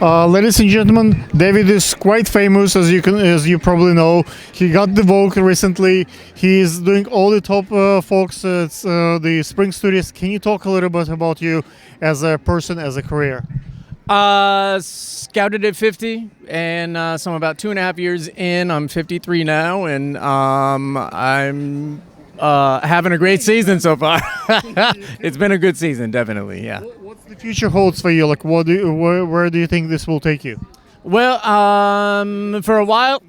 Ladies and gentlemen, David is quite famous, as you probably know. He got the Vogue recently. He is doing all the top folks. It's the Spring Studios. Can you talk a little bit about you as a person, as a career? Scouted at 50, and so I'm about 2.5 years in. I'm 53 now, and I'm having a great season so far. It's been a good season, definitely. Yeah. What's the future holds for you? Like, where do you think this will take you? Well, for a while,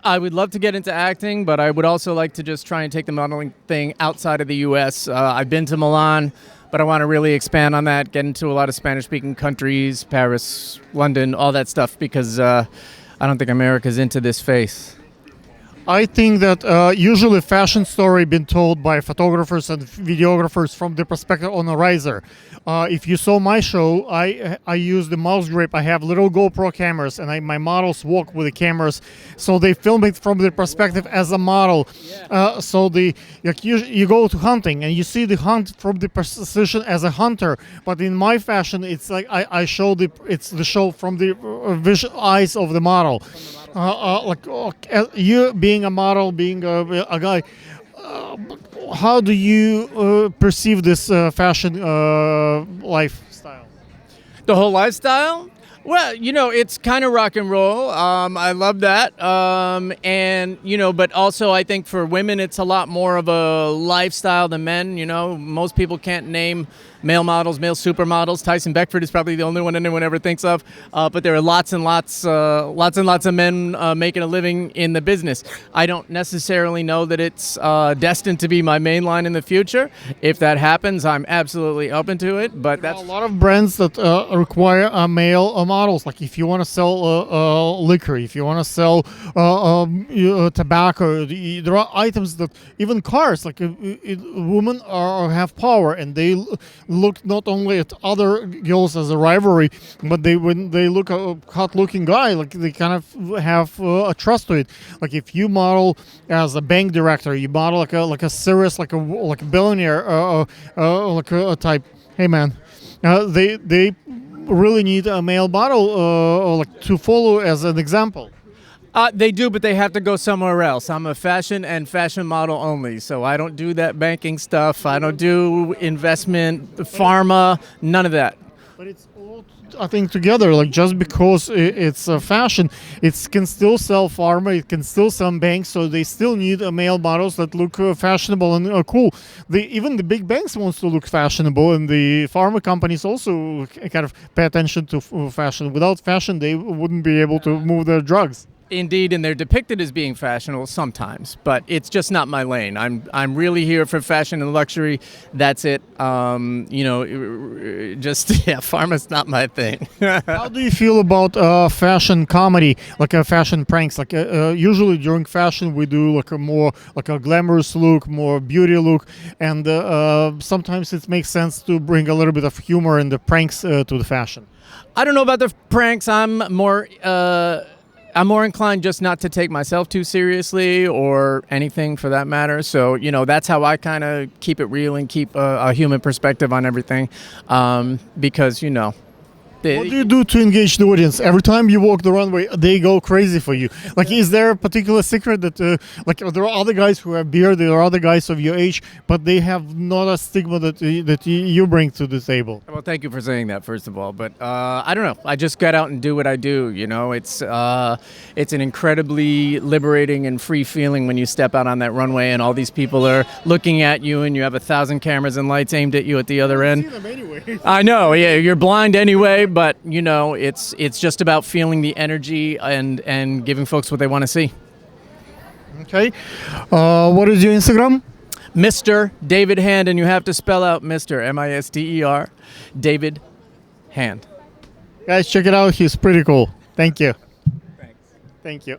I would love to get into acting, but I would also like to just try and take the modeling thing outside of the U.S. I've been to Milan, but I want to really expand on that, get into a lot of Spanish-speaking countries, Paris, London, all that stuff, because I don't think America's into this face. I think that usually fashion story been told by photographers and videographers from the perspective on a riser. If you saw my show, I use the mouse grip. I have little GoPro cameras, and my models walk with the cameras, so they film it from the perspective as a model. So you go to hunting and you see the hunt from the position as a hunter. But in my fashion, it's like I show it's the show from the visual eyes of the model. You being a model, being a guy, how do you perceive this fashion lifestyle? The whole lifestyle? Well, it's kind of rock and roll. I love that. And, but also I think for women, it's a lot more of a lifestyle than men. Most people can't name male models, male supermodels. Tyson Beckford is probably the only one anyone ever thinks of. But there are lots and lots of men making a living in the business. I don't necessarily know that it's destined to be my main line in the future. If that happens, I'm absolutely open to it. But that's a lot of brands that require male models. Like if you want to sell liquor, if you want to sell tobacco, there are items that even cars. Like women have power, and they look not only at other girls as a rivalry, but when they look at a hot-looking guy, like they kind of have a trust to it. Like if you model as a bank director, you model like a serious like a billionaire like a type. Hey man, they really need a male model like to follow as an example. They do, but they have to go somewhere else. I'm a fashion and fashion model only, so I don't do that banking stuff. I don't do investment, pharma, none of that. But it's all, I think, together. Like just because it's fashion, it can still sell pharma, it can still sell banks, so they still need male models that look fashionable and cool. Even the big banks wants to look fashionable, and the pharma companies also kind of pay attention to fashion. Without fashion, they wouldn't be able to move their drugs. Indeed, and they're depicted as being fashionable sometimes, but it's just not my lane. I'm really here for fashion and luxury. That's it. Pharma's not my thing. How do you feel about fashion comedy, like fashion pranks? Like usually during fashion we do like a glamorous look, more beauty look, and sometimes it makes sense to bring a little bit of humor in the pranks to the fashion. I don't know about the pranks. I'm more inclined just not to take myself too seriously or anything for that matter. So, that's how I kind of keep it real and keep a human perspective on everything. Because, what do you do to engage the audience? Every time you walk the runway, they go crazy for you. Like, is there a particular secret that, there are other guys who have beard, there are other guys of your age, but they have not a stigma that you bring to the table? Well, thank you for saying that, first of all. But I don't know. I just get out and do what I do. It's an incredibly liberating and free feeling when you step out on that runway and all these people are looking at you and you have 1,000 cameras and lights aimed at you at the other end. I see them anyway. I know. Yeah, you're blind anyway. But it's just about feeling the energy and giving folks what they want to see. Okay, what is your Instagram? Mr. David Hand, and you have to spell out Mr. Mister David Hand. Guys, check it out. He's pretty cool. Thank you. Thanks. Thank you.